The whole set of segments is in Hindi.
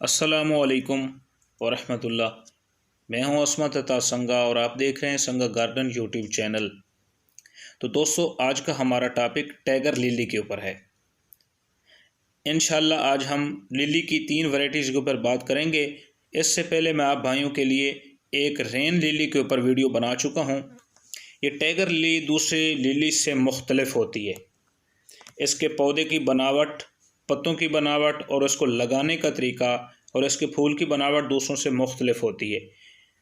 अस्सलामुअलैकुम वरहमतुल्लाह। मैं हूं अस्मत अता संगा और आप देख रहे हैं संगा गार्डन यूट्यूब चैनल। तो दोस्तों, आज का हमारा टॉपिक टाइगर लिली के ऊपर है। इंशाल्लाह आज हम लिली की 3 वैरायटीज़ के ऊपर बात करेंगे। इससे पहले मैं आप भाइयों के लिए एक रेन लिली के ऊपर वीडियो बना चुका हूं। ये टाइगर लिली दूसरे लिली से मुख्तलिफ होती है। इसके पौधे की बनावट, पत्तों की बनावट और इसको लगाने का तरीका और इसके फूल की बनावट दूसरों से मुख्तलिफ होती है।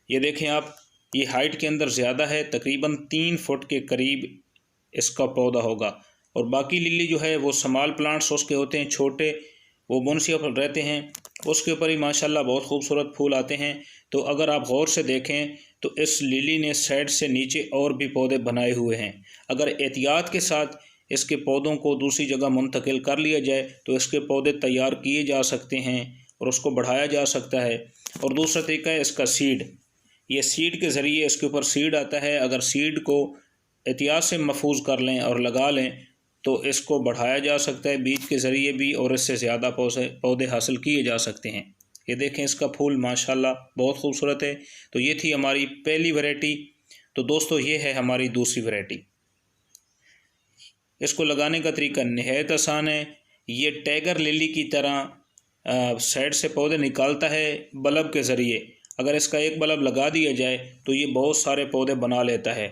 ये देखें आप, ये हाइट के अंदर ज़्यादा है, तकरीबन 3 फुट के करीब इसका पौधा होगा। और बाकी लिली जो है वो स्मॉल प्लांट्स उसके होते हैं, छोटे, वो बोनसिया पर रहते हैं, उसके ऊपर ही माशाल्लाह बहुत खूबसूरत फूल आते हैं। तो अगर आप गौर से देखें तो इस लिली ने साइड से नीचे और भी पौधे बनाए हुए हैं। अगर एहतियात के साथ इसके पौधों को दूसरी जगह मुंतकिल कर लिया जाए तो इसके पौधे तैयार किए जा सकते हैं और उसको बढ़ाया जा सकता है। और दूसरा तरीका है इसका सीड। ये सीड के ज़रिए इसके ऊपर सीड आता है। अगर सीड को एहतियात से महफूज कर लें और लगा लें तो इसको बढ़ाया जा सकता है बीज के ज़रिए भी, और इससे ज़्यादा पौधे हासिल किए जा सकते हैं। ये देखें, इसका फूल माशाल्लाह बहुत खूबसूरत है। तो ये थी हमारी पहली वैरायटी। तो दोस्तों, ये है हमारी दूसरी वैरायटी। इसको लगाने का तरीका नहायत आसान है। ये टाइगर लिली की तरह साइड से पौधे निकालता है बल्ब के ज़रिए। अगर इसका एक बल्ब लगा दिया जाए तो ये बहुत सारे पौधे बना लेता है।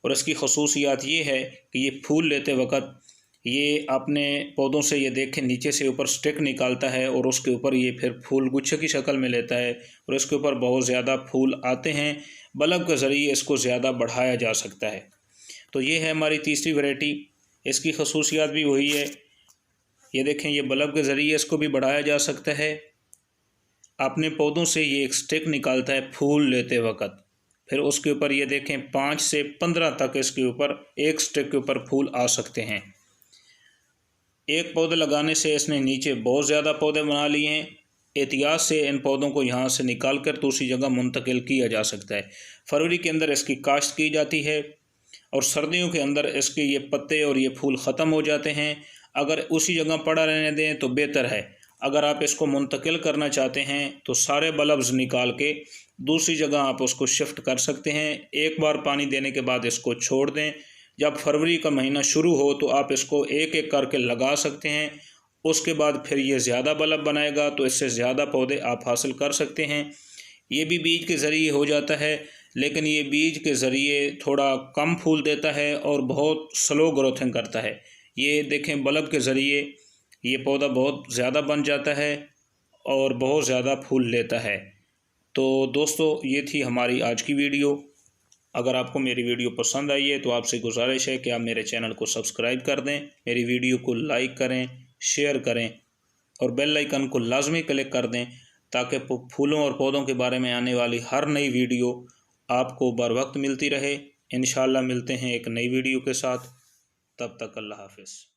और इसकी खसूसियात ये है कि ये फूल लेते वक्त ये अपने पौधों से, ये देखें, नीचे से ऊपर स्टिक निकालता है और उसके ऊपर ये फिर फूल गुच्छे की शक्ल में लेता है और इसके ऊपर बहुत ज़्यादा फूल आते हैं। बल्ब के ज़रिए इसको ज़्यादा बढ़ाया जा सकता है। तो ये है हमारी तीसरी वैरायटी। इसकी खसूसियात भी वही है। ये देखें, ये बल्ब के ज़रिए इसको भी बढ़ाया जा सकता है। अपने पौधों से ये एक स्टिक निकालता है फूल लेते वक्त, फिर उसके ऊपर ये देखें 5 से 15 तक इसके ऊपर एक स्टिक के ऊपर फूल आ सकते हैं। एक पौधे लगाने से इसने नीचे बहुत ज़्यादा पौधे बना लिए हैं। एहतियात से इन पौधों को यहाँ से निकाल कर दूसरी जगह मुंतकिल किया जा सकता है। फरवरी के अंदर इसकी काश्त की जाती है और सर्दियों के अंदर इसके ये पत्ते और ये फूल ख़त्म हो जाते हैं। अगर उसी जगह पड़ा रहने दें तो बेहतर है। अगर आप इसको मुंतकिल करना चाहते हैं तो सारे बल्ब्स निकाल के दूसरी जगह आप उसको शिफ्ट कर सकते हैं। एक बार पानी देने के बाद इसको छोड़ दें। जब फरवरी का महीना शुरू हो तो आप इसको एक एक करके लगा सकते हैं। उसके बाद फिर ये ज़्यादा बल्ब बनाएगा तो इससे ज़्यादा पौधे आप हासिल कर सकते हैं। ये भी बीज के ज़रिए हो जाता है, लेकिन ये बीज के ज़रिए थोड़ा कम फूल देता है और बहुत स्लो ग्रोथिंग करता है। ये देखें, बल्ब के ज़रिए ये पौधा बहुत ज़्यादा बन जाता है और बहुत ज़्यादा फूल लेता है। तो दोस्तों, ये थी हमारी आज की वीडियो। अगर आपको मेरी वीडियो पसंद आई है तो आपसे गुजारिश है कि आप मेरे चैनल को सब्सक्राइब कर दें, मेरी वीडियो को लाइक करें, शेयर करें और बेल आइकन को लाजमी क्लिक कर दें ताकि फूलों और पौधों के बारे में आने वाली हर नई वीडियो आपको बर वक्त मिलती रहे। इंशाल्लाह मिलते हैं एक नई वीडियो के साथ। तब तक अल्लाह हाफ़िज़।